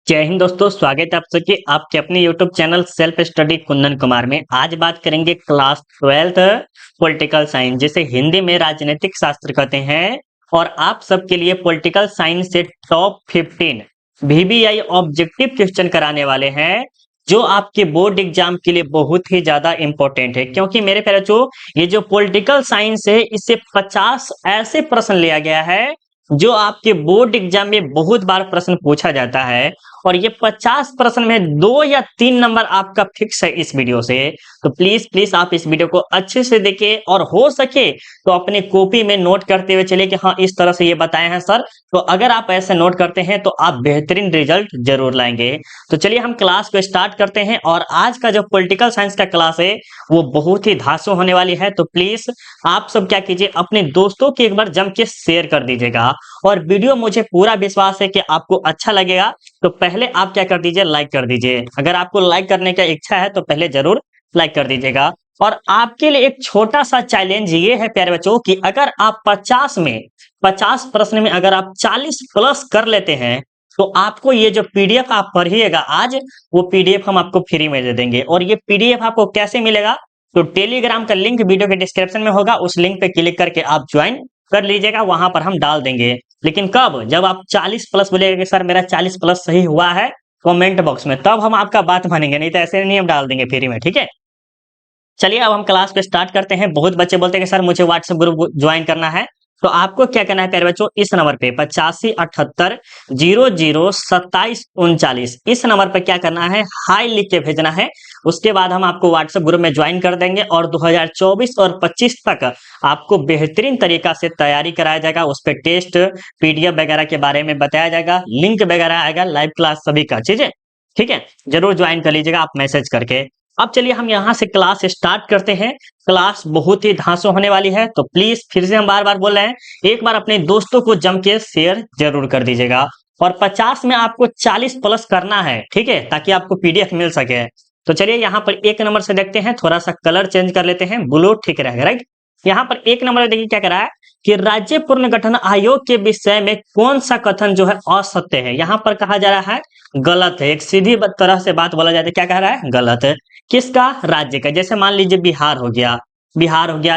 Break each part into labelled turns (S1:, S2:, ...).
S1: जय हिंद दोस्तों, स्वागत है आप सबके आपके अपने YouTube channel self study Kundan Kumar में। आज बात करेंगे क्लास 12th पॉलिटिकल साइंस, जिसे हिंदी में राजनीतिक शास्त्र कहते हैं। और आप सबके लिए पॉलिटिकल साइंस से टॉप 15 VBI ऑब्जेक्टिव क्वेश्चन कराने वाले हैं, जो आपके बोर्ड एग्जाम के लिए बहुत ही ज्यादा इंपॉर्टेंट है। क्योंकि मेरे प्यारे बच्चों, ये जो पॉलिटिकल साइंस है, इससे 50 ऐसे प्रश्न लिया गया है जो आपके बोर्ड एग्जाम में बहुत बार प्रश्न पूछा जाता है। और ये 50 प्रश्न में 2 या 3 नंबर आपका फिक्स है इस वीडियो से। तो प्लीज प्लीज आप इस वीडियो को अच्छे से देखिए, और हो सके तो अपने कॉपी में नोट करते हुए चलिए कि हाँ, इस तरह से ये बताए हैं सर। तो अगर आप ऐसे नोट करते हैं तो आप बेहतरीन रिजल्ट जरूर लाएंगे। तो चलिए हम क्लास को स्टार्ट करते हैं। और आज का जो पॉलिटिकल साइंस का क्लास है वो बहुत ही धांसू होने वाली है। तो प्लीज आप सब क्या कीजिए, अपने दोस्तों की एक बार जम के शेयर कर दीजिएगा। और वीडियो मुझे पूरा विश्वास है कि आपको अच्छा लगेगा। तो पहले आप क्या कर दीजिए, लाइक कर दीजिए। अगर आपको लाइक करने का इच्छा है तो पहले जरूर लाइक कर दीजिएगा। और आपके लिए एक छोटा सा चैलेंज ये है प्यारे बच्चों, कि अगर आप 50 प्रश्न में अगर आप 40 प्लस कर लेते हैं तो आपको ये जो पीडीएफ आप पढ़िएगा आज, वो पीडीएफ हम आपको फ्री में दे देंगे। और ये पीडीएफ आपको कैसे मिलेगा, तो टेलीग्राम का लिंक वीडियो के डिस्क्रिप्शन में होगा, उस लिंक पे क्लिक करके आप ज्वाइन कर लीजिएगा, वहां पर हम डाल देंगे। लेकिन कब, जब आप 40 प्लस बोलेगा कि सर मेरा 40 प्लस सही हुआ है कमेंट बॉक्स में, तब हम आपका बात मानेंगे, नहीं तो ऐसे नहीं हम डाल देंगे फ्री में, ठीक है। चलिए अब हम क्लास को स्टार्ट करते हैं। बहुत बच्चे बोलते हैं कि सर मुझे व्हाट्सएप ग्रुप ज्वाइन करना है। तो आपको क्या करना है प्यारे बच्चों, इस नंबर पे 8578002739, इस नंबर पे क्या करना है, हाई लिख के भेजना है। उसके बाद हम आपको व्हाट्सएप ग्रुप में ज्वाइन कर देंगे। और 2024 और 25 तक आपको बेहतरीन तरीका से तैयारी कराया जाएगा। उस पर टेस्ट पीडीएफ वगैरह के बारे में बताया जाएगा, लिंक वगैरह आएगा, लाइव क्लास सभी का चीज है, ठीक है। जरूर ज्वाइन कर लीजिएगा आप मैसेज करके। अब चलिए हम यहाँ से क्लास स्टार्ट करते हैं। क्लास बहुत ही धांसू होने वाली है, तो प्लीज फिर से हम बार बार बोल रहे हैं, एक बार अपने दोस्तों को जम के शेयर जरूर कर दीजिएगा। और 50 में आपको 40 प्लस करना है, ठीक है, ताकि आपको पीडीएफ मिल सके। तो चलिए यहाँ पर एक नंबर से देखते हैं, थोड़ा सा कलर चेंज कर लेते हैं, ब्लू ठीक रहेगा, राइट। यहाँ पर एक नंबर देखिए क्या करा है कि राज्य पुनर्गठन आयोग के विषय में कौन सा कथन जो है असत्य है। यहाँ पर कहा जा रहा है गलत है। एक सीधी तरह से बात बोला जाता है, क्या कह रहा है, गलत है। किसका, राज्य का। जैसे मान लीजिए बिहार हो गया,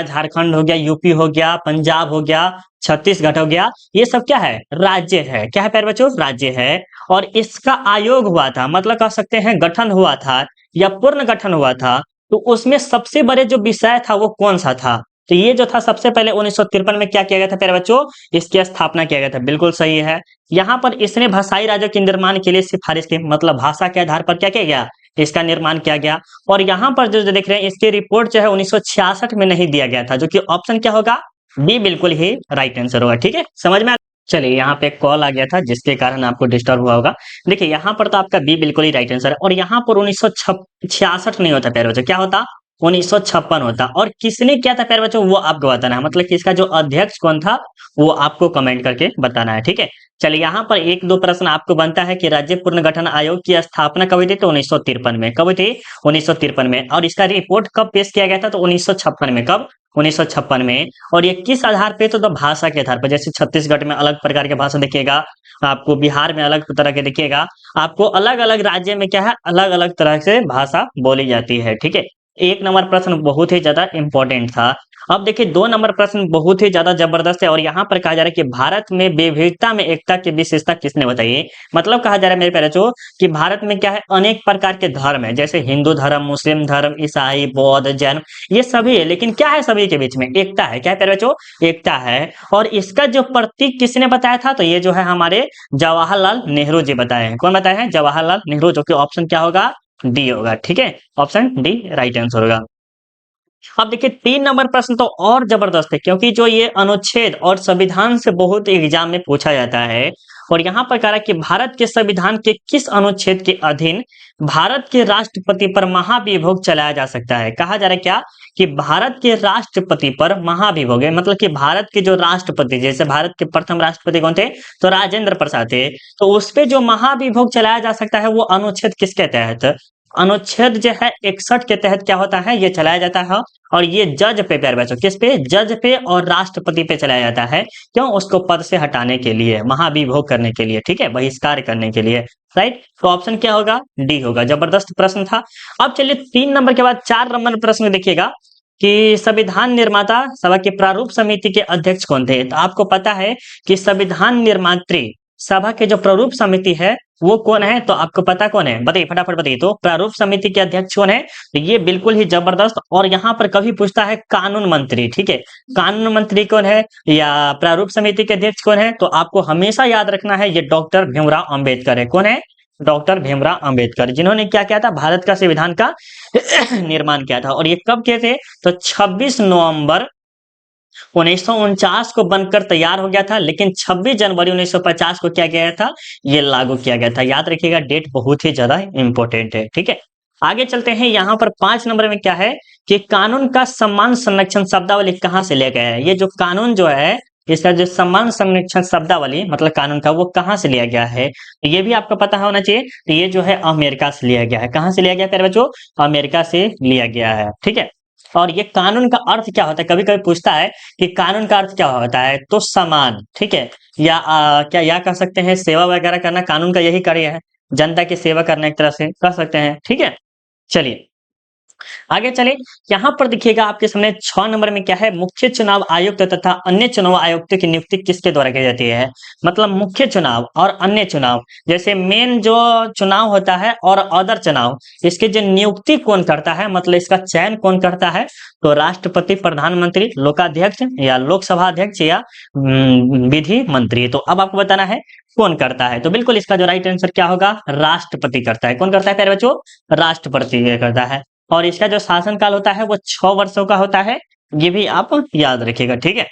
S1: झारखंड हो गया, यूपी हो गया, पंजाब हो गया, छत्तीसगढ़ हो गया, ये सब क्या है, राज्य है। क्या है प्यारे बच्चों, राज्य है। और इसका आयोग हुआ था, मतलब कह सकते हैं गठन हुआ था या पूर्ण गठन हुआ था। तो उसमें सबसे बड़े जो विषय था वो कौन सा था, तो ये जो था सबसे पहले 1953 में क्या किया गया था प्यारे बच्चों, इसकी स्थापना किया गया था, बिल्कुल सही है। यहाँ पर इसने भाषाई राज्यों के निर्माण के लिए सिफारिश की, मतलब भाषा के आधार पर क्या किया गया, इसका निर्माण किया गया। और यहाँ पर जो देख रहे हैं, इसकी रिपोर्ट जो है 1966 में नहीं दिया गया था, जो कि ऑप्शन क्या होगा, बी बिल्कुल ही राइट आंसर होगा, ठीक है, समझ में। चलिए यहाँ पे कॉल आ गया था जिसके कारण आपको डिस्टर्ब हुआ होगा। देखिए यहाँ पर तो आपका बी बिल्कुल ही राइट आंसर है। और यहाँ पर 1966 नहीं होता प्यारे बच्चों, क्या होता, 1956 होता। और किसने किया था प्यारे बच्चों, वो आपको बताना है, मतलब कि इसका जो अध्यक्ष कौन था वो आपको कमेंट करके बताना है, ठीक है। चलिए यहाँ पर एक दो प्रश्न आपको बनता है कि राज्य पुनर्गठन आयोग की स्थापना कब हुई थी, तो 1953 में। कब हुई थी, 1953 में। और इसका रिपोर्ट कब पेश किया गया था, तो 1956 में। कब, 1956 में। और ये किस आधार पे, तो भाषा के आधार पर। जैसे छत्तीसगढ़ में अलग प्रकार के भाषा देखिएगा आपको, बिहार में अलग तरह के देखिएगा आपको, अलग अलग राज्य में क्या है, अलग अलग तरह से भाषा बोली जाती है, ठीक है। एक नंबर प्रश्न बहुत ही ज्यादा इंपॉर्टेंट था। अब देखिए 2 नंबर प्रश्न बहुत ही ज्यादा जबरदस्त है। और यहाँ पर कहा जा रहा है कि भारत में विविधता में एकता की विशेषता किसने बताई है। मतलब कहा जा रहा है मेरे प्यारे बच्चों कि भारत में क्या है, अनेक प्रकार के धर्म है, जैसे हिंदू धर्म, मुस्लिम धर्म, ईसाई, बौद्ध, जैन, ये सभी है। लेकिन क्या है, सभी के बीच में एकता है। क्या है प्यारे बच्चों, एकता है। और इसका जो प्रतीक किसने बताया था, तो ये जो है हमारे जवाहरलाल नेहरू जी बताए हैं। कौन बताए हैं, जवाहरलाल नेहरू, जो कि ऑप्शन क्या होगा, डी होगा, ठीक है, ऑप्शन डी राइट आंसर होगा। अब देखिए 3 नंबर प्रश्न तो और जबरदस्त है, क्योंकि जो ये अनुच्छेद और संविधान से बहुत एग्जाम में पूछा जाता है। और यहाँ पर कह रहा है कि भारत के संविधान के किस अनुच्छेद के अधीन भारत के राष्ट्रपति पर महाभियोग चलाया जा सकता है। कहा जा रहा है क्या, कि भारत के राष्ट्रपति पर महाभियोग है, मतलब कि भारत के जो राष्ट्रपति, जैसे भारत के प्रथम राष्ट्रपति कौन थे, तो राजेंद्र प्रसाद थे। तो उस पे जो महाभियोग चलाया जा सकता है वो अनुच्छेद किसके तहत, अनुच्छेद जो है 61 के तहत क्या होता है, ये चलाया जाता है। और ये जज पे प्यारे बच्चों, किस पे, जज पे और राष्ट्रपति पे चलाया जाता है। क्यों, उसको पद से हटाने के लिए, महाभिभोग करने के लिए, ठीक है, बहिष्कार करने के लिए। राइट, तो ऑप्शन क्या होगा, डी होगा। जबरदस्त प्रश्न था। अब चलिए 3 नंबर के बाद 4 नंबर प्रश्न देखिएगा कि संविधान निर्माता सभा की प्रारूप समिति के अध्यक्ष कौन थे। तो आपको पता है कि संविधान निर्मात्री सभा के जो प्रारूप समिति है वो कौन है, तो आपको पता कौन है, बताइए फटाफट बताइए। तो प्रारूप समिति के अध्यक्ष कौन है, तो ये बिल्कुल ही जबरदस्त। और यहाँ पर कभी पूछता है कानून मंत्री, ठीक है, कानून मंत्री कौन है या प्रारूप समिति के अध्यक्ष कौन है, तो आपको हमेशा याद रखना है ये डॉक्टर भीमराव अंबेडकर है। कौन है, डॉक्टर भीमराव अंबेडकर, जिन्होंने क्या किया था, भारत का संविधान का निर्माण किया था। और ये कब किए थे, तो 26 नवंबर 1949 को बनकर तैयार हो गया था, लेकिन 26 जनवरी 1950 को क्या किया गया था, ये लागू किया गया था। याद रखिएगा, डेट बहुत ही ज्यादा इंपॉर्टेंट है, ठीक है। आगे चलते हैं, यहाँ पर 5 नंबर में क्या है कि कानून का सम्मान संरक्षण शब्दावली कहाँ से लिया गया है। ये जो कानून जो है, इसका जो सम्मान संरक्षण शब्दावली मतलब कानून का, वो कहाँ से लिया गया है, तो ये भी आपको पता होना चाहिए। तो ये जो है अमेरिका से लिया गया है। कहाँ से लिया गया प्यारे बच्चों, अमेरिका से लिया गया है, ठीक है। और ये कानून का अर्थ क्या होता है, कभी कभी पूछता है कि कानून का अर्थ क्या होता है, तो समान, ठीक है, या क्या या कह सकते हैं सेवा वगैरह करना, कानून का यही कार्य है, जनता की सेवा करना, एक तरह से कह सकते हैं, ठीक है। चलिए आगे चले, यहाँ पर देखिएगा आपके सामने 6 नंबर में क्या है, मुख्य चुनाव आयुक्त तथा अन्य चुनाव आयुक्त की नियुक्ति किसके द्वारा की जाती है। मतलब मुख्य चुनाव और अन्य चुनाव, जैसे मेन जो चुनाव होता है और अदर चुनाव, इसकी जो नियुक्ति कौन करता है, मतलब इसका चयन कौन करता है, तो राष्ट्रपति, प्रधानमंत्री, लोकाध्यक्ष या लोकसभा अध्यक्ष या विधि मंत्री। तो अब आपको बताना है कौन करता है, तो बिल्कुल इसका जो राइट आंसर क्या होगा, राष्ट्रपति करता है। कौन करता है प्यारे बच्चों, राष्ट्रपति करता है। और इसका जो शासनकाल होता है वो 6 वर्षों का होता है, ये भी आप याद रखिएगा, ठीक है।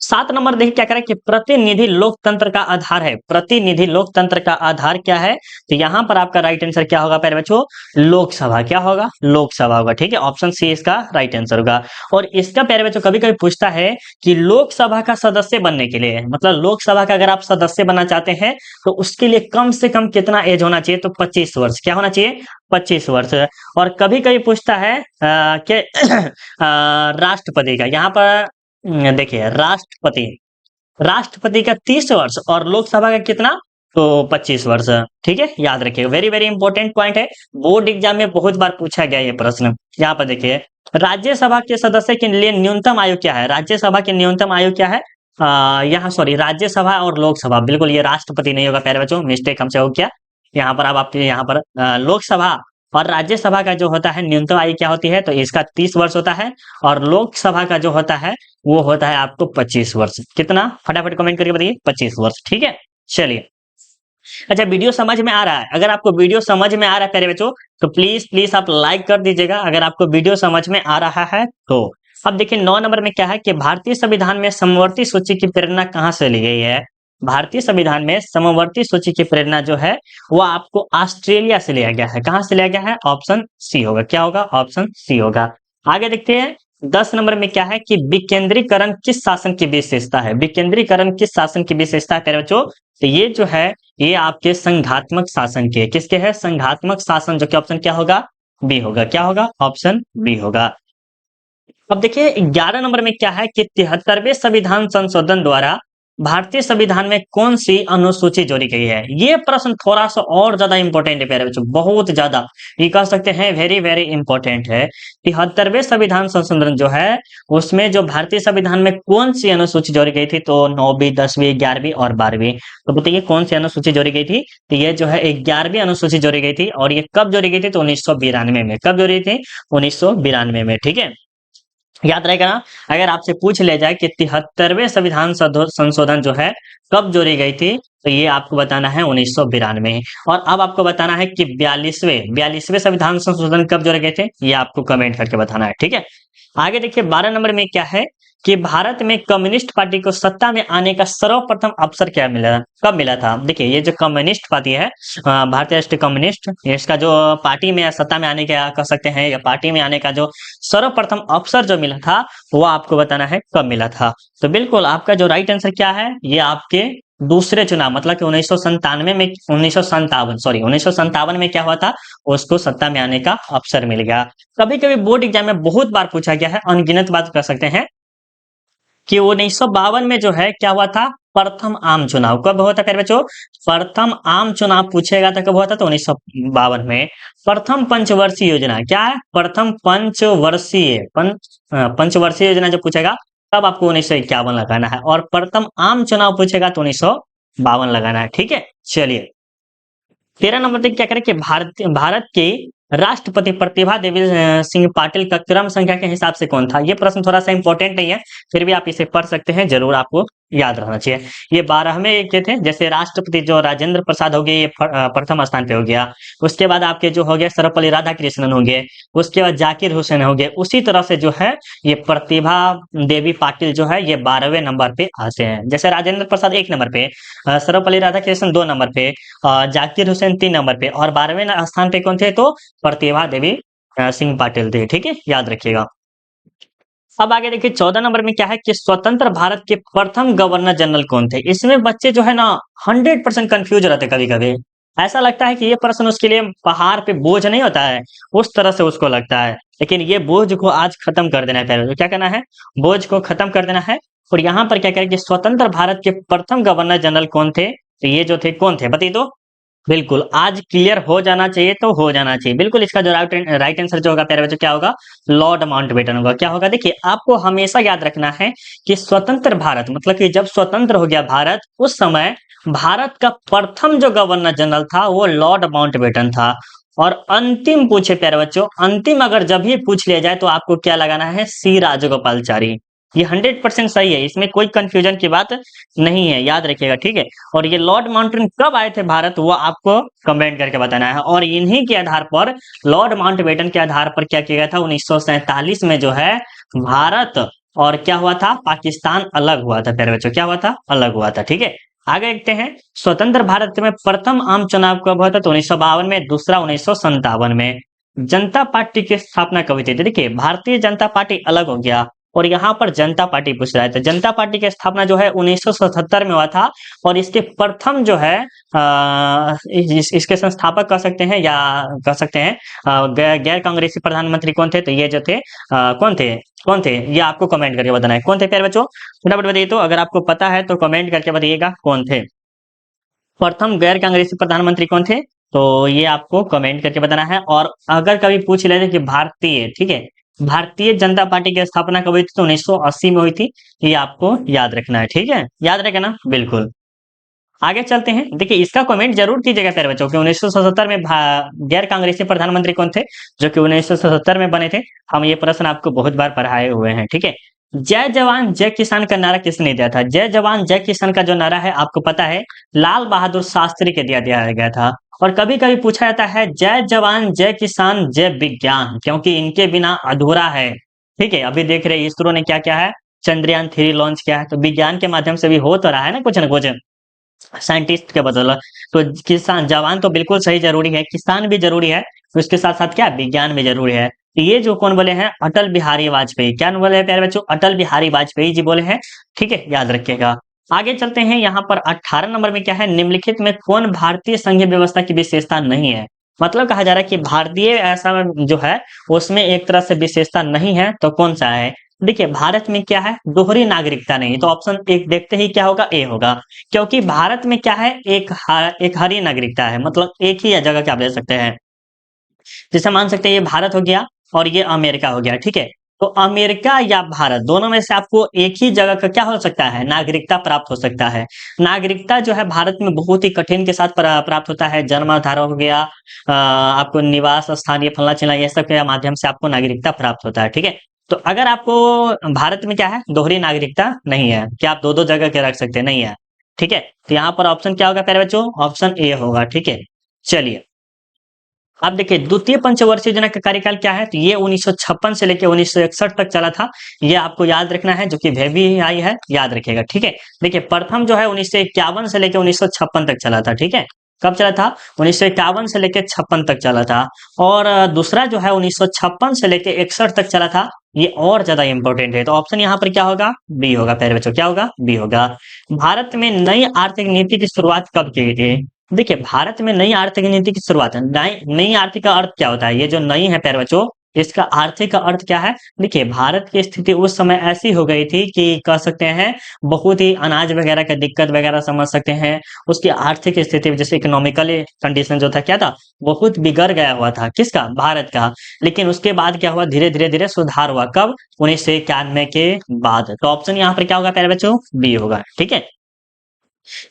S1: 7 नंबर देखिए क्या करें कि प्रतिनिधि लोकतंत्र का आधार है। प्रतिनिधि लोकतंत्र का आधार क्या है, तो यहाँ पर आपका राइट आंसर क्या होगा प्यारे बच्चों, लोकसभा। क्या होगा, लोकसभा होगा, ठीक है, ऑप्शन सी इसका राइट आंसर होगा। और इसका प्यारे बच्चों कभी कभी पूछता है कि लोकसभा का सदस्य बनने के लिए, मतलब लोकसभा का अगर आप सदस्य बनना चाहते हैं तो उसके लिए कम से कम कितना एज होना चाहिए, तो 25 वर्ष। क्या होना चाहिए, 25 वर्ष। और कभी कभी पूछता है कि राष्ट्रपति का, यहाँ पर देखिए राष्ट्रपति, राष्ट्रपति का 30 वर्ष और लोकसभा का कितना, तो 25 वर्ष, ठीक है, याद रखिएगा। वेरी वेरी इंपॉर्टेंट पॉइंट है, बोर्ड एग्जाम में बहुत बार पूछा गया ये प्रश्न। यहाँ पर देखिए राज्यसभा के सदस्य के लिए न्यूनतम आयु क्या है, राज्यसभा की न्यूनतम आयु क्या है, यहाँ सॉरी राज्यसभा और लोकसभा, बिल्कुल ये राष्ट्रपति नहीं होगा प्यारे बच्चों, मिस्टेक हमसे हो गया। यहाँ पर अब आपके यहाँ पर लोकसभा और राज्यसभा का जो होता है न्यूनतम आयु क्या होती है, तो इसका 30 वर्ष होता है। और लोकसभा का जो होता है वो होता है आपको 25 वर्ष। कितना, फटाफट कमेंट करके बताइए, 25 वर्ष, ठीक है। चलिए अच्छा, वीडियो समझ में आ रहा है, अगर आपको वीडियो समझ में आ रहा है प्यारे बच्चों तो प्लीज प्लीज आप लाइक कर दीजिएगा, अगर आपको वीडियो समझ में आ रहा है तो। अब देखिए 9 नंबर में क्या है कि भारतीय संविधान में समवर्ती सूची की प्रेरणा कहाँ से ली गई है। भारतीय संविधान में समवर्ती सूची की प्रेरणा जो है वो आपको ऑस्ट्रेलिया से लिया गया है। कहाँ से लिया गया है, ऑप्शन सी होगा। क्या होगा, ऑप्शन सी होगा। आगे देखते हैं 10 नंबर में क्या है कि विकेंद्रीकरण किस शासन की विशेषता है। विकेंद्रीकरण किस शासन की विशेषता है प्यारे बच्चों, तो ये जो है ये आपके संघात्मक शासन के, किसके है, संघात्मक शासन, जो कि ऑप्शन क्या होगा, बी होगा। क्या होगा, ऑप्शन बी होगा। अब देखिए 11 नंबर में क्या है कि 73वें संविधान संशोधन द्वारा भारतीय संविधान में कौन सी अनुसूची जोड़ी गई है। ये प्रश्न थोड़ा सा और ज्यादा इंपॉर्टेंट है प्यारे बच्चों, बहुत ज्यादा, ये कह सकते हैं वेरी वेरी इंपॉर्टेंट है। 73वें संविधान संशोधन जो है उसमें जो भारतीय संविधान में कौन सी अनुसूची जोड़ी गई थी, तो 9वीं 10वीं 11वीं और 12वीं। तो बताइए कौन सी अनुसूची जोड़ी गई थी, तो ये जो है 11वीं अनुसूची जोड़ी गई थी। और ये कब जोड़ी गई थी, तो 1992 में। कब जोड़ी थी, 1992 में, ठीक है, याद रहेगा ना। अगर आपसे पूछ लिया जाए कि 73वें संविधान संशोधन जो है कब जोड़ी गई थी, तो ये आपको बताना है 1992। और अब आपको बताना है कि 42वें संविधान संशोधन कब जोड़े गए थे, ये आपको कमेंट करके बताना है, ठीक है। आगे देखिए 12 नंबर में क्या है कि भारत में कम्युनिस्ट पार्टी को सत्ता में आने का सर्वप्रथम अवसर क्या मिला, कब मिला था। देखिए ये जो कम्युनिस्ट पार्टी है, भारतीय राष्ट्रीय कम्युनिस्ट, इसका जो पार्टी में सत्ता में आने का कह सकते हैं, या पार्टी में आने का जो सर्वप्रथम अवसर जो मिला था वो आपको बताना है कब मिला था। तो बिल्कुल आपका जो राइट आंसर क्या है, ये आपके दूसरे चुनाव मतलब कि 1957 में क्या हुआ था, उसको सत्ता में आने का अवसर मिल गया। कभी कभी बोर्ड एग्जाम में बहुत बार पूछा गया है, अनगिनत बात कर सकते हैं कि 1952 में जो है क्या हुआ था, प्रथम आम चुनाव कब हुआ था प्यारे बच्चों, प्रथम आम चुनाव पूछेगा तो कब हुआ था, तो 1952 में। प्रथम पंचवर्षीय योजना क्या है, प्रथम पंचवर्षीय योजना जब पूछेगा तब आपको 1951 लगाना है, और प्रथम आम चुनाव पूछेगा तो 1952 लगाना है। ठीक है, चलिए 13 नंबर पे क्या करें कि भारत के राष्ट्रपति प्रतिभा देवी सिंह पाटिल का क्रम संख्या के हिसाब से कौन था। ये प्रश्न थोड़ा सा इंपॉर्टेंट नहीं है, फिर भी आप इसे पढ़ सकते हैं, जरूर आपको याद रहना चाहिए। ये 12वें के थे, जैसे राष्ट्रपति जो राजेंद्र प्रसाद हो गए, ये प्रथम स्थान पे हो गया। उसके बाद आपके जो हो गए सर्वपल्ली राधाकृष्णन हो गए, उसके बाद जाकिर हुसैन हो गए। उसी तरह से जो है ये प्रतिभा देवी पाटिल जो है ये 12वें नंबर पे आते हैं। जैसे राजेंद्र प्रसाद 1 नंबर पे, सर्वपल्ली राधाकृष्णन 2 नंबर पे, जाकिर हुसैन 3 नंबर पे, और 12वें स्थान पे कौन थे, तो प्रतिभा देवी सिंह पाटिल थे। ठीक है, याद रखिएगा। अब आगे देखिए 14 नंबर में क्या है कि स्वतंत्र भारत के प्रथम गवर्नर जनरल कौन थे। इसमें बच्चे जो है ना 100% कंफ्यूज रहते कभी कभी, ऐसा लगता है कि ये प्रश्न उसके लिए पहाड़ पे बोझ नहीं होता है, उस तरह से उसको लगता है। लेकिन ये बोझ को आज खत्म कर देना है, पहले क्या करना है, बोझ को खत्म कर देना है। और यहाँ पर क्या करें कि स्वतंत्र भारत के प्रथम गवर्नर जनरल कौन थे, तो ये जो थे कौन थे बताइए तो। बिल्कुल आज क्लियर हो जाना चाहिए, तो हो जाना चाहिए बिल्कुल। इसका जो राइट आंसर जो होगा प्यारे बच्चों क्या होगा, लॉर्ड माउंटबेटन होगा। क्या होगा, देखिए आपको हमेशा याद रखना है कि स्वतंत्र भारत मतलब कि जब स्वतंत्र हो गया भारत, उस समय भारत का प्रथम जो गवर्नर जनरल था वो लॉर्ड माउंटबेटन था। और अंतिम पूछे प्यारे बच्चों, अंतिम अगर जब भी पूछ लिया जाए तो आपको क्या लगाना है, सी राजगोपालचारी। ये 100% सही है, इसमें कोई कंफ्यूजन की बात नहीं है, याद रखिएगा। ठीक है, और ये लॉर्ड माउंटबेटन कब आए थे भारत, वो आपको कमेंट करके बताना है। और इन्हीं के आधार पर, लॉर्ड माउंटबेटन के आधार पर क्या किया गया था, 1947 में जो है भारत और क्या हुआ था, पाकिस्तान अलग हुआ था प्यारे बच्चों, क्या हुआ था, अलग हुआ था। ठीक है, आगे देखते हैं स्वतंत्र भारत में प्रथम आम चुनाव कब हुआ था, तो 1952 में, दूसरा 1957 में। जनता पार्टी की स्थापना कब हुई थी, तो देखिए भारतीय जनता पार्टी अलग हो गया और यहाँ पर जनता पार्टी पूछ रहा है, तो जनता पार्टी की स्थापना जो है 1977 में हुआ था। और इसके प्रथम जो है इसके संस्थापक कह सकते हैं, या कह सकते हैं गैर कांग्रेसी प्रधानमंत्री कौन थे, तो ये जो थे कौन थे ये आपको कमेंट करके बताना है, कौन थे प्यारे बच्चों, फटाफट बताइए। तो अगर आपको पता है तो कमेंट करके बताइएगा कौन थे, प्रथम गैर कांग्रेसी प्रधानमंत्री कौन थे, तो ये आपको कमेंट करके बताना है। और अगर कभी पूछ लेते कि भारतीय, ठीक है, भारतीय जनता पार्टी की स्थापना कब हुई थी, तो 1980 में हुई थी। ये आपको याद रखना है, ठीक है, याद रखेगा ना, बिल्कुल। आगे चलते हैं, देखिए इसका कमेंट जरूर कीजिएगा प्यारे बच्चों कि 1977 में गैर कांग्रेसी प्रधानमंत्री कौन थे, जो कि 1977 में बने थे। हम ये प्रश्न आपको बहुत बार पढ़ाए हुए हैं। ठीक है, जय जवान जय किसान का नारा किसने दिया था। जय जवान जय किसान का जो नारा है आपको पता है, लाल बहादुर शास्त्री के दिया गया था। और कभी कभी पूछा जाता है जय जवान जय किसान जय विज्ञान, क्योंकि इनके बिना अधूरा है। ठीक है, अभी देख रहे इसरो ने क्या क्या है, चंद्रयान 3 लॉन्च किया है, तो विज्ञान के माध्यम से भी हो तो रहा है ना कुछ साइंटिस्ट के बदौलत। तो किसान जवान तो बिल्कुल सही, जरूरी है, किसान भी जरूरी है, उसके साथ साथ क्या विज्ञान भी जरूरी है। तो ये जो कौन बोले हैं, अटल बिहारी वाजपेयी। क्या बोले हैं प्यारे बच्चों, अटल बिहारी वाजपेयी जी बोले हैं। ठीक है, याद रखिएगा। आगे चलते हैं, यहाँ पर 18 नंबर में क्या है, निम्नलिखित में कौन भारतीय संघीय व्यवस्था की विशेषता नहीं है। मतलब कहा जा रहा है कि भारतीय ऐसा जो है उसमें एक तरह से विशेषता नहीं है, तो कौन सा है। देखिए भारत में क्या है, दोहरी नागरिकता नहीं, तो ऑप्शन एक देखते ही क्या होगा, ए होगा। क्योंकि भारत में क्या है, एक हरी नागरिकता है, मतलब एक ही जगह क्या आप ले सकते हैं। जैसे मान सकते हैं ये भारत हो गया और ये अमेरिका हो गया। ठीक है, तो अमेरिका या भारत दोनों में से आपको एक ही जगह का क्या हो सकता है, नागरिकता प्राप्त हो सकता है। नागरिकता जो है भारत में बहुत ही कठिन के साथ प्राप्त होता है। जन्म आधार हो गया, आपको निवास स्थान, ये फलना चिलना, ये सब के माध्यम से आपको नागरिकता प्राप्त होता है। ठीक है, तो अगर आपको भारत में क्या है, दोहरी नागरिकता नहीं है, क्या आप दो दो जगह के रख सकते नहीं है। ठीक है, तो यहाँ पर ऑप्शन क्या होगा प्यारे बच्चों, ऑप्शन ए होगा। ठीक है, चलिए अब देखिए द्वितीय पंचवर्षीय योजना का कार्यकाल क्या है, तो ये 1956 से लेकर 1961 तक चला था। ये आपको याद रखना है, जो कि भी आई है, याद रखिएगा। ठीक है, देखिए प्रथम जो है 1951 से लेकर 1956 तक चला था। ठीक है, कब चला था, 1951 से लेकर 56 तक चला था। और दूसरा जो है 1956 से लेकर 61 तक चला था। ये और ज्यादा इंपॉर्टेंट है। तो ऑप्शन यहाँ पर क्या होगा? बी होगा प्यारे बच्चों। क्या होगा? बी होगा। भारत में नई आर्थिक नीति की शुरुआत कब की थी? देखिए, भारत में नई आर्थिक नीति की शुरुआत, नई नई आर्थिक का अर्थ क्या होता है? ये जो नई है प्यारे बच्चों, इसका आर्थिक का अर्थ क्या है? देखिए, भारत की स्थिति उस समय ऐसी हो गई थी कि कह सकते हैं बहुत ही अनाज वगैरह का दिक्कत वगैरह समझ सकते हैं। उसकी आर्थिक स्थिति जैसे इकोनॉमिकली कंडीशन जो था क्या था? बहुत बिगड़ गया हुआ था। किसका? भारत का। लेकिन उसके बाद क्या हुआ? धीरे धीरे धीरे सुधार हुआ। कब? 1991 के बाद। तो ऑप्शन यहाँ पर क्या होगा प्यारे बच्चों? बी होगा। ठीक है,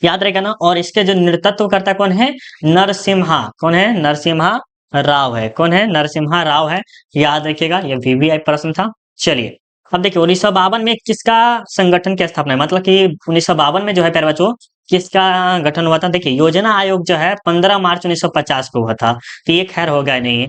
S1: याद रहेगा ना। और इसके जो नेतृत्वकर्ता कौन है? नरसिम्हा। कौन है? नरसिम्हा राव है। कौन है? नरसिम्हा राव है। याद रखिएगा, ये वीवीआई प्रश्न था। चलिए, अब देखिए 1952 में किसका संगठन की स्थापना है? मतलब कि 1952 में जो है प्यारे बच्चों, किसका गठन हुआ था? देखिए, योजना आयोग जो है 15 मार्च 1950 को हुआ था। तो ये खैर होगा नहीं।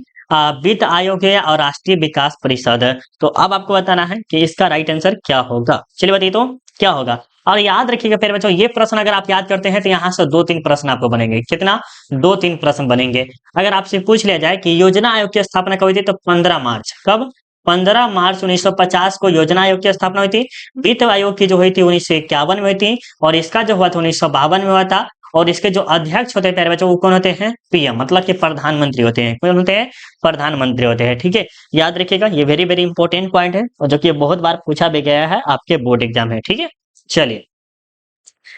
S1: वित्त आयोग है और राष्ट्रीय विकास परिषद। तो अब आपको बताना है कि इसका राइट आंसर क्या होगा। चलिए बताइए तो क्या होगा। और याद रखिएगा प्यारे बच्चों, ये प्रश्न अगर आप याद करते हैं तो यहाँ से 2-3 प्रश्न आपको बनेंगे। कितना? 2-3 प्रश्न बनेंगे। अगर आपसे पूछ लिया जाए कि योजना आयोग की स्थापना कब हुई थी, तो 15 मार्च। कब? 15 मार्च 1950 को योजना आयोग की स्थापना हुई थी। वित्त आयोग की जो हुई थी 1951 में हुई थी। और इसका जो हुआ था 1952 में हुआ था। और इसके जो अध्यक्ष होते हैं प्यारे बच्चों, वो कौन होते हैं? पीएम, मतलब कि प्रधानमंत्री होते हैं। कौन होते हैं? प्रधानमंत्री होते हैं। ठीक है, याद रखिएगा, ये वेरी वेरी इंपॉर्टेंट पॉइंट है और जो कि बहुत बार पूछा भी गया है आपके बोर्ड एग्जाम में। ठीक है, चलिए,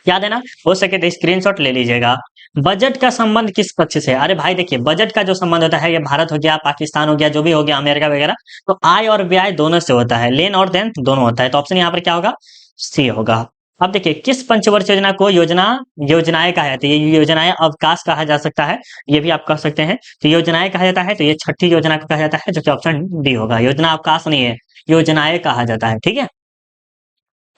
S1: याद है ना? हो सके तो स्क्रीनशॉट ले लीजिएगा। बजट का संबंध किस पक्ष से है? अरे भाई देखिए, बजट का जो संबंध होता है, ये भारत हो गया, पाकिस्तान हो गया, जो भी हो गया, अमेरिका वगैरह, तो आय और व्यय दोनों से होता है। लेन और देन दोनों होता है। तो ऑप्शन यहाँ पर क्या होगा? सी होगा। अब देखिए, किस पंचवर्षीय योजना को योजनाएं कहा जाता है? ये योजनाएं अवकाश कहा जा सकता है, ये भी आप कह सकते हैं। तो योजनाएं कहा जाता है, तो ये छठी योजना को कहा जाता है, जो कि ऑप्शन डी होगा। योजना अवकाश नहीं है, योजनाएं कहा जाता है। ठीक है,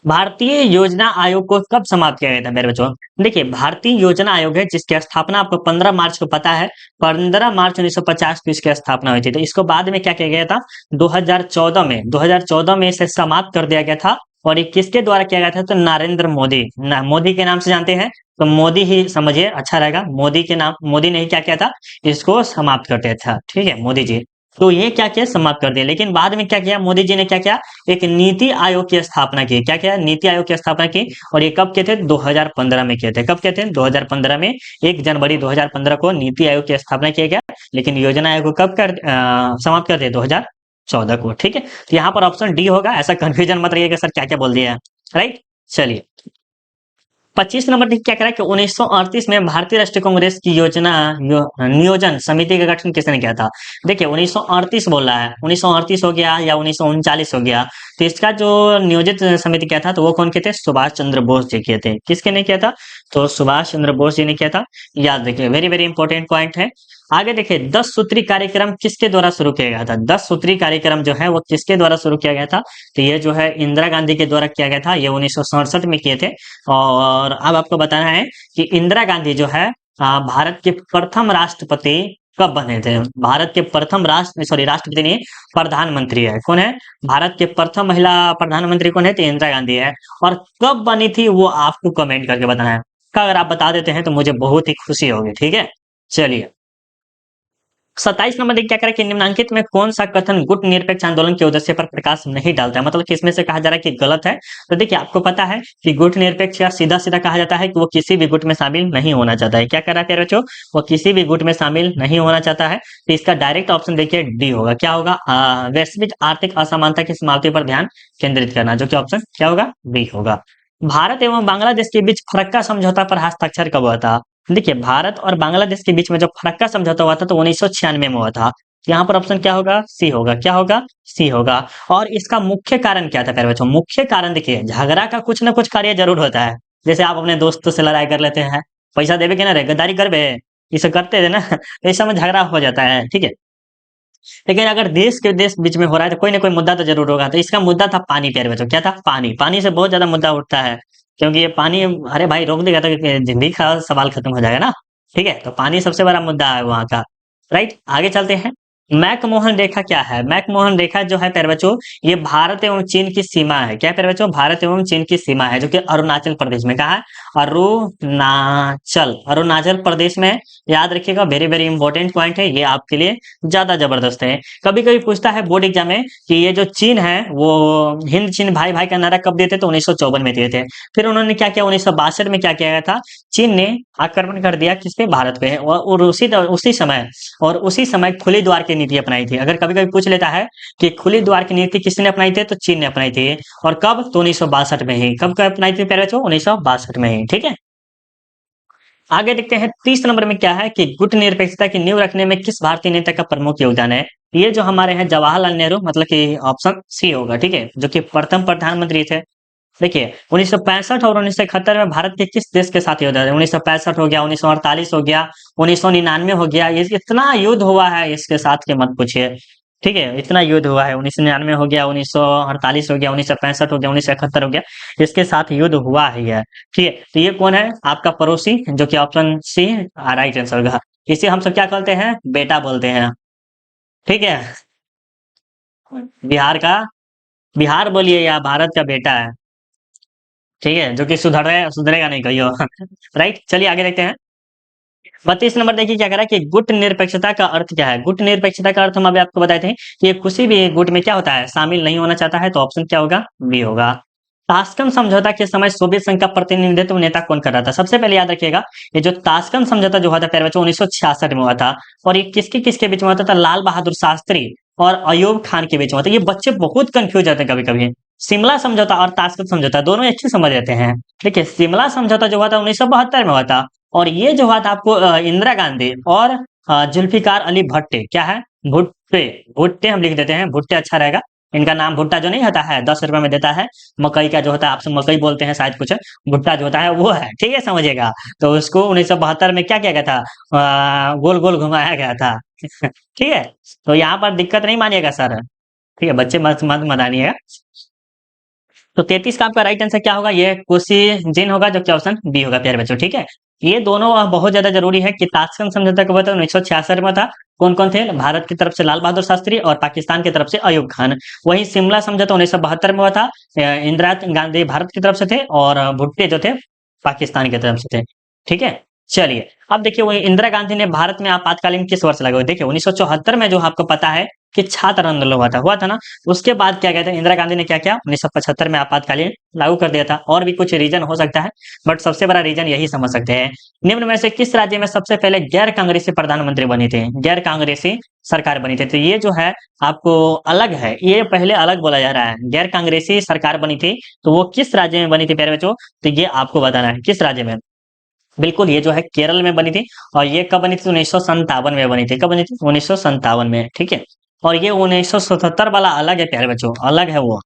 S1: भारतीय योजना आयोग को कब समाप्त किया गया था मेरे बच्चों? देखिए, भारतीय योजना आयोग है जिसकी स्थापना आपको 15 मार्च को पता है। 15 मार्च 1950 को इसकी स्थापना हुई थी। तो इसको बाद में क्या किया गया था? 2014 में इसे समाप्त कर दिया गया था। और ये किसके द्वारा किया गया था? तो नरेंद्र मोदी, मोदी के नाम से जानते हैं, तो मोदी ही समझिए, अच्छा रहेगा। मोदी के नाम, मोदी ने ही क्या किया था? इसको समाप्त कर दिया था। ठीक है, मोदी जी। तो ये क्या किया? समाप्त कर दिया। लेकिन बाद में क्या किया मोदी जी ने? क्या किया? एक नीति आयोग की स्थापना की। क्या किया? नीति आयोग की स्थापना की। और ये कब किए थे? 2015 में किए थे। कब किए थे? 2015 में। 1 जनवरी 2015 को नीति आयोग की स्थापना किया गया। लेकिन योजना आयोग को कब समाप्त कर दिया? 2014 को। ठीक है, तो यहाँ पर ऑप्शन डी होगा। ऐसा कंफ्यूजन मत रहिएगा सर क्या क्या बोल दिया है। राइट, चलिए 25 नंबर देखिए क्या कह रहा है कि 1938 में भारतीय राष्ट्रीय कांग्रेस की नियोजन समिति का गठन किसने किया था? देखिए 1938 बोल रहा है, 1938 हो गया या 1939 हो गया। तो इसका जो नियोजित समिति किया था, तो वो कौन के थे? सुभाष चंद्र बोस जी किए थे। किसके ने किया था? तो सुभाष चंद्र बोस जी ने किया था। याद रखिए, वेरी वेरी इंपॉर्टेंट पॉइंट है। आगे देखिए, 10 सूत्री कार्यक्रम किसके द्वारा शुरू किया गया था? 10 सूत्री कार्यक्रम जो है वो किसके द्वारा शुरू किया गया था? तो ये जो है इंदिरा गांधी के द्वारा किया गया था। ये 1967 में किए थे। और अब आपको बताना है कि इंदिरा गांधी जो है भारत के प्रथम राष्ट्रपति कब बने थे? भारत के प्रथम राष्ट्रपति नहीं, प्रधानमंत्री है। कौन है? भारत के प्रथम महिला प्रधानमंत्री कौन है? तो इंदिरा गांधी है। और कब बनी थी वो आपको कमेंट करके बताना है। का अगर आप बता देते हैं तो मुझे बहुत ही खुशी होगी। ठीक है, चलिए 27 नंबर देखिए क्या करें कि निम्नलिखित में कौन सा कथन गुट निरपेक्ष आंदोलन के उद्देश्य पर प्रकाश नहीं डालता है? मतलब कि इसमें से कहा जा रहा है कि गलत है। तो देखिए, आपको पता है कि गुट निरपेक्ष या सीधा सीधा कहा जाता है कि वो किसी भी गुट में शामिल नहीं होना चाहता है। क्या कर रहा है बच्चों? वो किसी भी गुट में शामिल नहीं होना चाहता है। तो इसका डायरेक्ट ऑप्शन देखिए डी होगा। क्या होगा? वैश्विक आर्थिक असमानता की समाप्ति पर ध्यान केंद्रित करना, जो कि ऑप्शन क्या होगा? बी होगा। भारत एवं बांग्लादेश के बीच फरक्का समझौता पर हस्ताक्षर कब हुआ था? देखिए, भारत और बांग्लादेश के बीच में जो फरक्का समझौता हुआ था, तो 1996 में हुआ था। यहाँ पर ऑप्शन क्या होगा? सी होगा। क्या होगा? सी होगा। और इसका मुख्य कारण क्या था प्यारे बच्चों? मुख्य कारण देखिए, झगड़ा का कुछ ना कुछ कार्य जरूर होता है। जैसे आप अपने दोस्तों से लड़ाई कर लेते हैं, पैसा देवे के ना रे, गद्दारी करबे, इसे करते थे ना तो इस समय झगड़ा हो जाता है। ठीक है, लेकिन अगर देश के देश बीच में हो रहा है तो कोई ना कोई मुद्दा तो जरूर होगा। तो इसका मुद्दा था पानी प्यारे बच्चों। क्या था? पानी। पानी से बहुत ज्यादा मुद्दा उठता है, क्योंकि ये पानी, अरे भाई रोक देगा तो जिंदगी का सवाल खत्म हो जाएगा ना। ठीक है, तो पानी सबसे बड़ा मुद्दा है वहां का। राइट, आगे चलते हैं। मैकमोहन रेखा क्या है? मैकमोहन रेखा जो है प्यारे बच्चों, ये भारत एवं चीन की सीमा है। क्या है प्यारे बच्चों? भारत एवं चीन की सीमा है, जो कि अरुणाचल प्रदेश में। कहा है? अरुणाचल, अरुणाचल प्रदेश में। याद रखिएगा, वेरी वेरी इंपॉर्टेंट पॉइंट है ये आपके लिए, ज्यादा जबरदस्त है। कभी कभी पूछता है बोर्ड एग्जाम में कि ये जो चीन है वो हिंद चीन भाई भाई का नारा कब दिए थे? तो 1954 में दिए थे। फिर उन्होंने क्या किया? 1962 में क्या किया गया था? चीन ने आक्रमण कर दिया किस पे? भारत पे। और उसी समय खुली द्वार की नीति अपनाई थी। अगर कभी कभी पूछ लेता है कि खुली द्वार की नीति किसने अपनाई थी, तो चीन ने अपनाई थी। और कब? तो 1962 में ही। कब अपनाई थी प्यारे बच्चों? 1962 में ही। ठीक है, आगे देखते हैं 30 नंबर में क्या है कि गुट निरपेक्षता की नींव रखने में किस भारतीय नेता का प्रमुख योगदान है? ये जो हमारे हैं जवाहरलाल नेहरू, मतलब कि ऑप्शन सी होगा। ठीक है, जो कि प्रथम प्रधानमंत्री थे। देखिए 1965 और 1971 में भारत के किस देश के साथ युद्ध है? 1965 हो गया, 1948 हो गया, 1999 हो गया। ये इतना युद्ध हुआ है इसके साथ के मत पूछिए। ठीक है, इतना युद्ध हुआ है। 1999 हो गया, 1948 हो गया, 1965 हो गया, 1971 हो गया। इसके साथ युद्ध हुआ ही है। ठीक है, तो ये कौन है? आपका पड़ोसी, जो कि ऑप्शन सी राइट आंसर होगा। इसे हम सब क्या कहते हैं? बेटा बोलते हैं। ठीक है, बिहार का, बिहार बोलिए या भारत का बेटा है। ठीक है, जो कि सुधरेगा नहीं कहियो। राइट, चलिए आगे देखते हैं। 32 नंबर देखिए क्या कह रहा है कि गुट निरपेक्षता का अर्थ क्या है? गुट निरपेक्षता का अर्थ हम अभी आपको बताए थे कि ये किसी भी गुट में क्या होता है? शामिल नहीं होना चाहता है। तो ऑप्शन क्या होगा? बी होगा। ताशकंद समझौता के समय सोवियत संघ का प्रतिनिधित्व नेता कौन कर रहा था? सबसे पहले याद रखिएगा, ये जो ताशकंद समझौता जो हुआ था प्यारे बच्चों, 1966 में हुआ था। और ये किसके किसके बीच में हुआ था? लाल बहादुर शास्त्री और अयूब खान के बीच में हुआ था। ये बच्चे बहुत कंफ्यूज होते हैं कभी कभी। शिमला समझौता और ताशकंद समझौता दोनों अच्छे समझ लेते हैं। ठीक है, शिमला समझौता जो हुआ था 1972 में हुआ था। और ये जो हुआ था आपको इंदिरा गांधी और जुल्फिकार अली भट्टे, क्या है? भुट्टे, भुट्टे हम लिख देते हैं, भुट्टे अच्छा रहेगा। इनका नाम भुट्टा जो नहीं होता है, 10 रुपए में देता है, मकई का जो होता है, आप सब मकई बोलते हैं शायद कुछ, भुट्टा जो होता है वो है। ठीक है, समझिएगा। तो उसको 1972 में क्या किया गया था? गोल गोल घुमाया गया था। ठीक है, तो यहाँ पर दिक्कत नहीं मानिएगा सर। ठीक है, बच्चे मत मत मदानिएगा। तो 33 का आपका राइट आंसर क्या होगा? ये कोसी जिन होगा, जो कि ऑप्शन बी होगा प्यारे बच्चों। ठीक है, ये दोनों बहुत ज्यादा जरूरी है कि ताशकंद समझौता कब हुआ था? 1966 में था। कौन कौन थे? भारत की तरफ से लाल बहादुर शास्त्री और पाकिस्तान की तरफ से अयूब खान। वही शिमला समझौता 1972 में हुआ था। इंदिरा गांधी भारत की तरफ से थे और भुट्टे जो थे पाकिस्तान की तरफ से थे। ठीक है, चलिए अब देखिए, वही इंदिरा गांधी ने भारत में आपातकालीन किस वर्ष लगाए? देखिए 1974 में, जो आपको पता है कि छात्र आंदोलन हुआ था ना। उसके बाद क्या कहते हैं, इंदिरा गांधी ने क्या किया? 1975 में आपातकालीन लागू कर दिया था। और भी कुछ रीजन हो सकता है, बट सबसे बड़ा रीजन यही समझ सकते हैं। निम्न में से किस राज्य में सबसे पहले गैर कांग्रेसी प्रधानमंत्री बनी थे? गैर कांग्रेसी सरकार बनी थी। तो ये जो है आपको अलग है, ये पहले अलग बोला जा रहा है। गैर कांग्रेसी सरकार बनी थी, तो वो किस राज्य में बनी थी प्यारे बच्चों? तो ये आपको बताना है किस राज्य में। बिल्कुल, ये जो है केरल में बनी थी। और ये कब बनी थी? 1957 में बनी थी। कब बनी थी? 1957 में। ठीक है, और ये 1977 वाला अलग है प्यारे बच्चों, अलग है वो।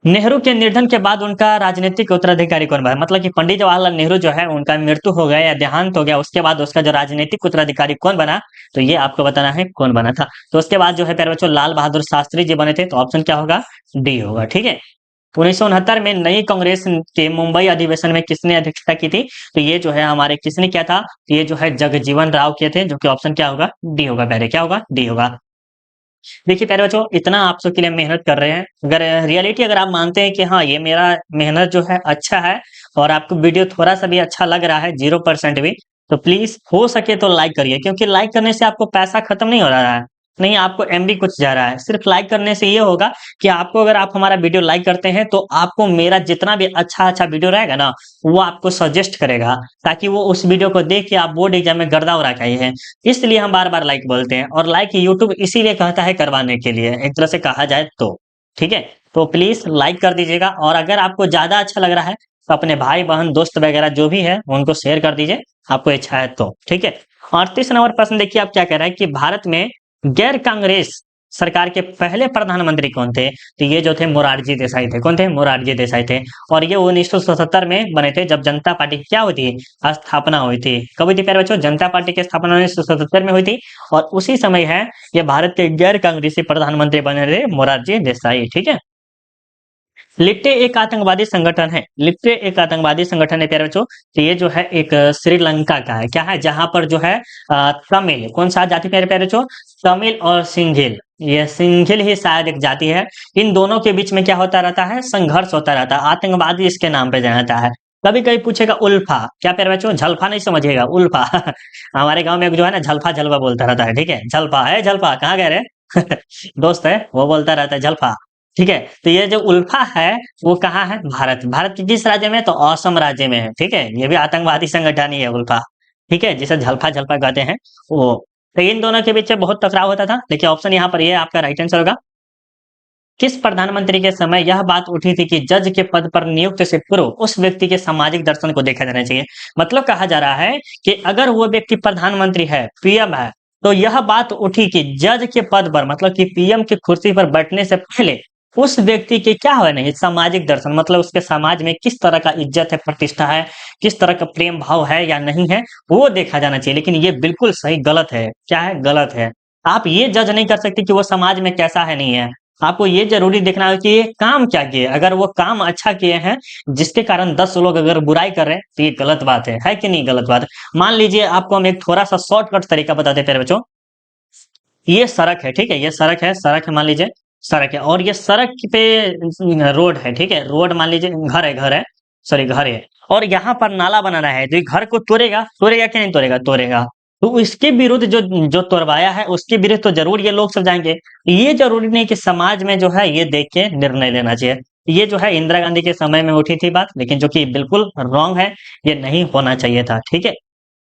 S1: नेहरू के निधन के बाद उनका राजनीतिक उत्तराधिकारी कौन बना? मतलब कि पंडित जवाहरलाल नेहरू जो है उनका मृत्यु हो गया या देहांत हो गया, उसके बाद उसका जो राजनीतिक उत्तराधिकारी कौन बना? तो ये आपको बताना है कौन बना था। तो उसके बाद जो है प्यारे बच्चों लाल बहादुर शास्त्री जी बने थे। तो ऑप्शन क्या होगा? डी होगा। ठीक है, 1969 में नई कांग्रेस के मुंबई अधिवेशन में किसने अध्यक्षता की थी? तो ये जो है हमारे किसने किया था? तो ये जो है जगजीवन राव किए थे, जो कि ऑप्शन क्या होगा? डी होगा पहले। क्या होगा? डी होगा। देखिए प्यारे बच्चों, इतना आप सबके लिए मेहनत कर रहे हैं। अगर रियलिटी अगर आप मानते हैं कि हाँ ये मेरा मेहनत जो है अच्छा है, और आपको वीडियो थोड़ा सा भी अच्छा लग रहा है, 0% भी, तो प्लीज हो सके तो लाइक करिए। क्योंकि लाइक करने से आपको पैसा खत्म नहीं हो रहा है, नहीं आपको एमबी कुछ जा रहा है। सिर्फ लाइक करने से ये होगा कि आपको, अगर आप हमारा वीडियो लाइक करते हैं तो आपको मेरा जितना भी अच्छा अच्छा वीडियो रहेगा ना, वो आपको सजेस्ट करेगा, ताकि वो उस वीडियो को देख के आप बोर्ड एग्जाम में गर्दा उड़ा के आए हैं। इसलिए हम बार बार लाइक बोलते हैं। और लाइक यूट्यूब इसीलिए कहता है करवाने के लिए, एक तरह से कहा जाए तो। ठीक है, तो प्लीज लाइक कर दीजिएगा। और अगर आपको ज्यादा अच्छा लग रहा है तो अपने भाई बहन दोस्त वगैरह जो भी है उनको शेयर कर दीजिए, आपको इच्छा है तो। ठीक है, 38 नंबर प्रश्न देखिए, आप क्या कह रहे हैं कि भारत में गैर कांग्रेस सरकार के पहले प्रधानमंत्री कौन थे? तो ये जो थे मोरारजी देसाई थे। कौन थे? मोरारजी देसाई थे। और ये 1977 में बने थे, जब जनता पार्टी की क्या हुई थी? स्थापना हुई थी। कब हुई थी प्यारे बच्चों? जनता पार्टी की स्थापना 1977 में हुई थी। और उसी समय है ये भारत के गैर कांग्रेसी प्रधानमंत्री बने थे मोरारजी देसाई। ठीक है, लिट्टे एक आतंकवादी संगठन है। लिट्टे एक आतंकवादी संगठन है प्यारे बच्चों। तो ये जो है एक श्रीलंका का है। क्या है? जहां पर जो है तमिल, कौन सा जाति प्यारे प्यारे बच्चों? तमिल और सिंघिल, ये सिंघिल ही शायद एक जाति है। इन दोनों के बीच में क्या होता रहता है? संघर्ष होता रहता है। आतंकवादी इसके नाम पे जाना जाता है। कभी कभी पूछेगा उल्फा, क्या प्यारे बच्चों? झल्फा नहीं समझिएगा, उल्फा। हमारे गांव में जो है ना, झल्फा झल्फा बोलता रहता है। ठीक है, झल्फा है, झल्फा कहाँ गए रे? दोस्त है, वो बोलता रहता है झल्फा। ठीक है, तो ये जो उल्फा है वो कहाँ है? भारत। भारत के किस राज्य में है? तो असम राज्य में है। ठीक है, ये भी आतंकवादी संगठन ही है उल्फा। ठीक है, जिसे झल्फा झल्फा कहते हैं वो। तो इन दोनों के बीच में बहुत टकराव होता था। देखिए ऑप्शन यहाँ पर ये आपका राइट आंसर होगा। किस प्रधानमंत्री के समय यह बात उठी थी कि जज के पद पर नियुक्त से पूर्व उस व्यक्ति के सामाजिक दर्शन को देखा जाना चाहिए? मतलब कहा जा रहा है कि अगर वो व्यक्ति प्रधानमंत्री है, पीएम है, तो यह बात उठी कि जज के पद पर, मतलब कि पीएम की कुर्सी पर बैठने से पहले उस व्यक्ति के क्या है, नहीं सामाजिक दर्शन, मतलब उसके समाज में किस तरह का इज्जत है, प्रतिष्ठा है, किस तरह का प्रेम भाव है या नहीं है, वो देखा जाना चाहिए। लेकिन ये बिल्कुल सही गलत है। क्या है? गलत है। आप ये जज नहीं कर सकते कि वो समाज में कैसा है, नहीं है। आपको ये जरूरी देखना है कि ये काम क्या किए। अगर वो काम अच्छा किए हैं जिसके कारण 10 लोग अगर बुराई कर रहे हैं, तो ये गलत बात है कि नहीं? गलत बात है। मान लीजिए आपको हम एक थोड़ा सा शॉर्टकट तरीका बताते हैं प्यारे बच्चों। ये सड़क है, ठीक है, ये सड़क है, सड़क है, मान लीजिए सड़क है, और ये सड़क पे रोड है। ठीक है, रोड मान लीजिए, घर है, सॉरी घर है, और यहाँ पर नाला बनाना है। तो ये घर को तोड़ेगा, तोड़ेगा कि नहीं तोड़ेगा? तोड़ेगा। तो इसके विरुद्ध जो जो तोड़वाया है उसके विरुद्ध तो जरूर ये लोग सब जाएंगे। ये जरूरी नहीं कि समाज में जो है ये देख के निर्णय लेना चाहिए। ये जो है इंदिरा गांधी के समय में उठी थी बात, लेकिन जो कि बिल्कुल रॉन्ग है, ये नहीं होना चाहिए था। ठीक है,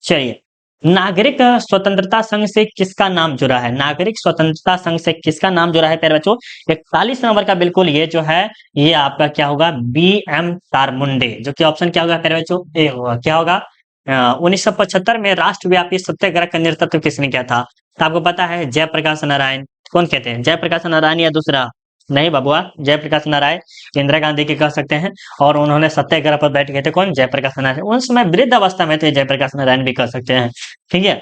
S1: चलिए। नागरिक स्वतंत्रता संघ से किसका नाम जुड़ा है? नागरिक स्वतंत्रता संघ से किसका नाम जुड़ा है प्यारे बच्चों? 41 नंबर का बिल्कुल ये जो है, ये आपका क्या होगा? बी एम तारमुंडे, जो कि ऑप्शन क्या होगा प्यारे बच्चों? ए होगा। क्या होगा? 1975 में राष्ट्रव्यापी सत्याग्रह का नेतृत्व किसने किया था? तो आपको पता है जयप्रकाश नारायण। कौन कहते हैं? जयप्रकाश नारायण या दूसरा? नहीं बबुआ, जयप्रकाश नारायण इंदिरा गांधी के कह सकते हैं। और उन्होंने सत्याग्रह पर बैठ गए थे, कौन? जयप्रकाश नारायण। उस समय वृद्ध अवस्था में थे, जयप्रकाश नारायण भी कर सकते हैं। ठीक है,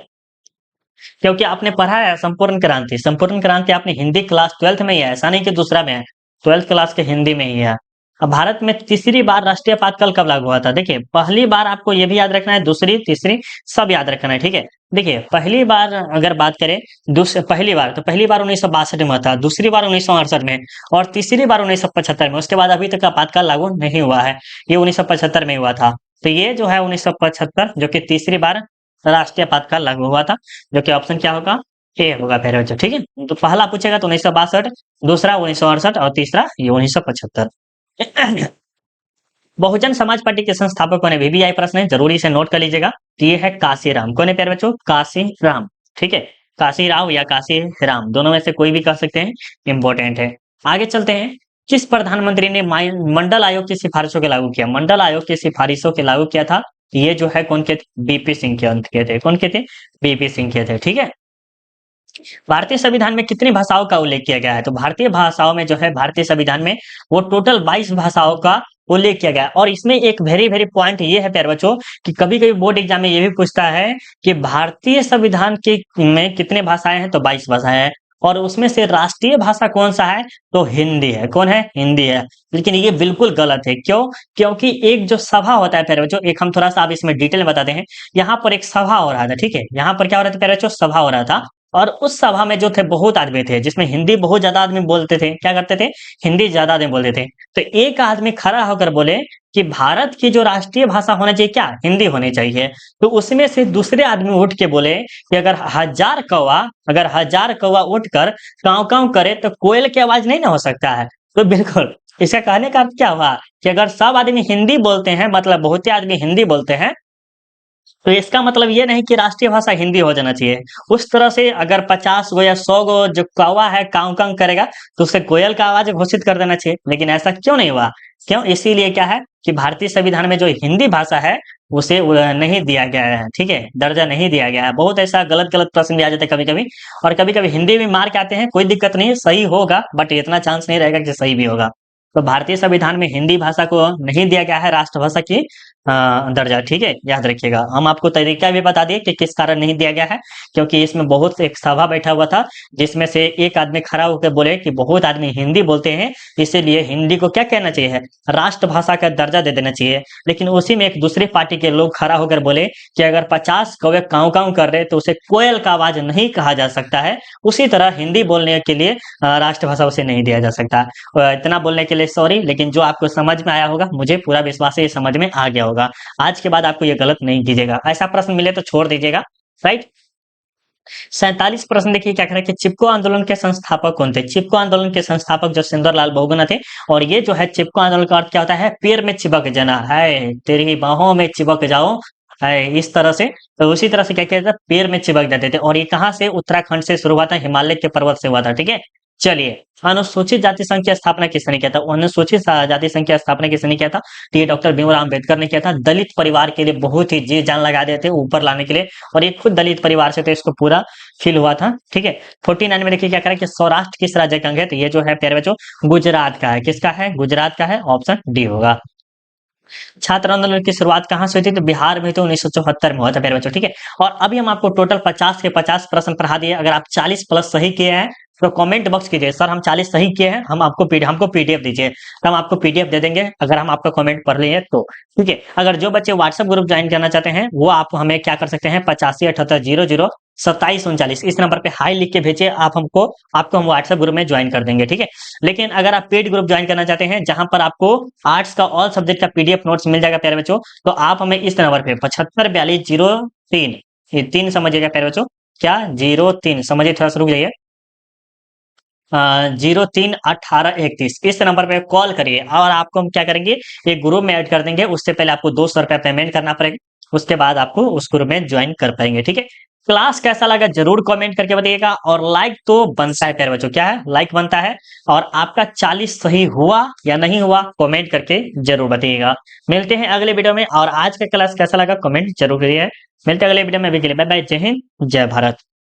S1: क्योंकि आपने पढ़ा है संपूर्ण क्रांति। संपूर्ण क्रांति आपने हिंदी क्लास 12th में ही है, ऐसा नहीं कि दूसरा में है, 12th क्लास के हिंदी में ही है। अब भारत में तीसरी बार राष्ट्रीय आपातकाल कब लागू हुआ था? देखिए पहली बार आपको ये भी याद रखना है, दूसरी तीसरी सब याद रखना है। ठीक है, देखिए पहली बार अगर बात करें, पहली बार 1962 में हुआ था, दूसरी बार 1968 में, और तीसरी बार 1975 में। उसके बाद अभी तक आपातकाल लागू नहीं हुआ है, ये 1975 में हुआ था। तो ये जो है 1975, जो कि तीसरी बार राष्ट्रीय आपातकाल लागू हुआ था, जो कि ऑप्शन क्या होगा? ए होगा पहले बच्चों। ठीक है, तो पहला पूछेगा तो 1962, दूसरा 1968, और तीसरा ये 1975। बहुजन समाज पार्टी के संस्थापकों ने वीवीआई प्रश्न है, जरूरी से नोट कर लीजिएगा। तो ये है काशीराम। कौन है प्यारे बच्चों? काशीराम। ठीक है, काशीराव या काशीराम, दोनों में से कोई भी कह सकते हैं, इंपॉर्टेंट है। आगे चलते हैं। किस प्रधानमंत्री ने मंडल आयोग की सिफारिशों के लागू किया? मंडल आयोग की सिफारिशों के लागू किया था, ये जो है कौन के थे? बीपी सिंह के अंत के थे। कौन के थे? बीपी सिंह के थे। ठीक है, भारतीय संविधान में कितनी भाषाओं का उल्लेख किया गया है? तो भारतीय भाषाओं में जो है, भारतीय संविधान में वो टोटल 22 भाषाओं का उल्लेख किया गया है। और इसमें एक वेरी वेरी पॉइंट ये है प्यारे बच्चों, कि कभी कभी बोर्ड एग्जाम में ये भी पूछता है कि भारतीय संविधान के में कितने भाषाएं हैं? तो 22 भाषाएं हैं। और उसमें से राष्ट्रीय भाषा कौन सा है? तो हिंदी है। कौन है? हिंदी है। लेकिन ये बिल्कुल गलत है। क्यों? क्योंकि एक जो सभा होता है प्यारे बच्चों, एक हम थोड़ा सा अब इसमें डिटेल में बताते हैं। यहाँ पर एक सभा हो रहा था। ठीक है, यहाँ पर क्या हो रहा था प्यारे बच्चों? सभा हो रहा था। और उस सभा में जो थे बहुत आदमी थे, जिसमें हिंदी बहुत ज्यादा आदमी बोलते थे। क्या करते थे? हिंदी ज्यादा आदमी बोलते थे। तो एक आदमी खड़ा होकर बोले कि भारत की जो राष्ट्रीय भाषा होना चाहिए, क्या? हिंदी होनी चाहिए। तो उसमें से दूसरे आदमी उठ के बोले कि अगर हजार कौवा उठकर काव काव करे तो कोयल की आवाज नहीं ना हो सकता है? तो बिल्कुल, इसका कहने का अर्थ क्या हुआ कि अगर सब आदमी हिंदी बोलते हैं, मतलब बहुत आदमी हिंदी बोलते हैं, तो इसका मतलब ये नहीं कि राष्ट्रीय भाषा हिंदी हो जाना चाहिए। उस तरह से अगर 50 गो या 100 गो जो कौवा है काव काव करेगा, तो उसे कोयल का आवाज घोषित कर देना चाहिए। लेकिन ऐसा क्यों नहीं हुआ? क्यों? इसीलिए क्या है कि भारतीय संविधान में जो हिंदी भाषा है उसे नहीं दिया गया है। ठीक है, दर्जा नहीं दिया गया है। बहुत ऐसा गलत गलत प्रश्न भी आ जाते हैं कभी कभी, और कभी कभी हिंदी में मार्क आते हैं। कोई दिक्कत नहीं, सही होगा, बट इतना चांस नहीं रहेगा कि सही भी होगा। तो भारतीय संविधान में हिंदी भाषा को नहीं दिया गया है राष्ट्रभाषा की दर्जा, ठीक है, याद रखिएगा। हम आपको तरीका भी बता दिए कि किस कारण नहीं दिया गया है, क्योंकि इसमें बहुत एक सभा बैठा हुआ था, जिसमें से एक आदमी खड़ा होकर बोले कि बहुत आदमी हिंदी बोलते हैं, इसीलिए हिंदी को क्या कहना चाहिए है, राष्ट्रभाषा का दर्जा दे देना चाहिए। लेकिन उसी में एक दूसरी पार्टी के लोग खड़ा होकर बोले कि अगर 50 कौवे काऊ काऊ कर रहे तो उसे कोयल का आवाज नहीं कहा जा सकता है, उसी तरह हिंदी बोलने के लिए राष्ट्रभाषा उसे नहीं दिया जा सकता। इतना बोलने के लिए सॉरी, लेकिन जो आपको समझ में आया होगा, मुझे पूरा विश्वास है ये समझ में आ गया होगा। आज के बाद आपको ये गलत नहीं कीजिएगा, ऐसा प्रश्न मिले तो छोड़ दीजिएगा, राइट। 47 प्रश्न देखिए क्या कह रहा है कि चिपको आंदोलन के संस्थापक कौन थे। चिपको आंदोलन के संस्थापक जो सुंदरलाल बहुगुणा थे। और ये जो है चिपको आंदोलन का अर्थ क्या होता है, पैर में चिपक जाना है, तेरी बाहों में चिपक जाओ है, इस तरह से। तो उसी तरह से क्या कहते थे, पैर में चिपक जाते थे। और ये कहाँ से, उत्तराखंड से शुरू हुआ था, हिमालय के पर्वत से हुआ था, ठीक है। चलिए, अनुसूचित जाति संघ की स्थापना किसने किया था। अनुसूचित जाति संघ की स्थापना किसने किया था, तो ये डॉक्टर भीमराव अम्बेडकर ने किया था। दलित परिवार के लिए बहुत ही जी जान लगा देते ऊपर लाने के लिए, और ये खुद दलित परिवार से, तो इसको पूरा फील हुआ था, ठीक है। 49 में देखिए क्या करें कि सौराष्ट्र किस राज्य का अंग है, तो ये जो है प्यारे बच्चों गुजरात का है। किसका है, गुजरात का है, ऑप्शन डी होगा। छात्र आंदोलन की शुरुआत कहाँ से हुई थी, तो बिहार में तो 1974 में हुआ था प्यारे बच्चों, ठीक है। और अभी हम आपको टोटल 50 के 50 प्रश्न पढ़ा दिए। अगर आप 40 प्लस सही किए हैं तो कमेंट बॉक्स कीजिए, सर हम 40 सही किए हैं, हमको पीडीएफ दीजिए, तो हम आपको पीडीएफ दे देंगे अगर हम आपका कमेंट पढ़ लिए तो, ठीक है। अगर जो बच्चे व्हाट्सएप ग्रुप ज्वाइन करना चाहते हैं वो आप हमें क्या कर सकते हैं, 8578002739 इस नंबर पे हाई लिख के भेजिए, आपको हम व्हाट्सएप ग्रुप में ज्वाइन कर देंगे, ठीक है। लेकिन अगर आप पेड ग्रुप ज्वाइन करना चाहते हैं जहां पर आपको आर्ट्स का ऑल सब्जेक्ट का पीडीएफ नोट्स मिल जाएगा प्यारे बच्चों, तो आप हमें इस नंबर पे 754203, ये 3 समझिएगा प्यारे बच्चों, क्या 03 समझिए, थोड़ा सा रुक जाइए, 031831 इस नंबर पे कॉल करिए, और आपको हम क्या करेंगे, एक ग्रुप में ऐड कर देंगे। उससे पहले आपको 200 रुपया पेमेंट करना पड़ेगा, उसके बाद आपको उस ग्रुप में ज्वाइन कर पाएंगे, ठीक है। क्लास कैसा लगा जरूर कमेंट करके बताइएगा, और लाइक तो बनता है प्यारे बच्चों, क्या है, लाइक बनता है। और आपका 40 सही हुआ या नहीं हुआ कमेंट करके जरूर बताइएगा। मिलते हैं अगले वीडियो में, और आज का क्लास कैसा लगा कमेंट जरूर करिए। मिलते हैं अगले वीडियो में, अभी के लिए बाय बाय, जय हिंद जय भारत।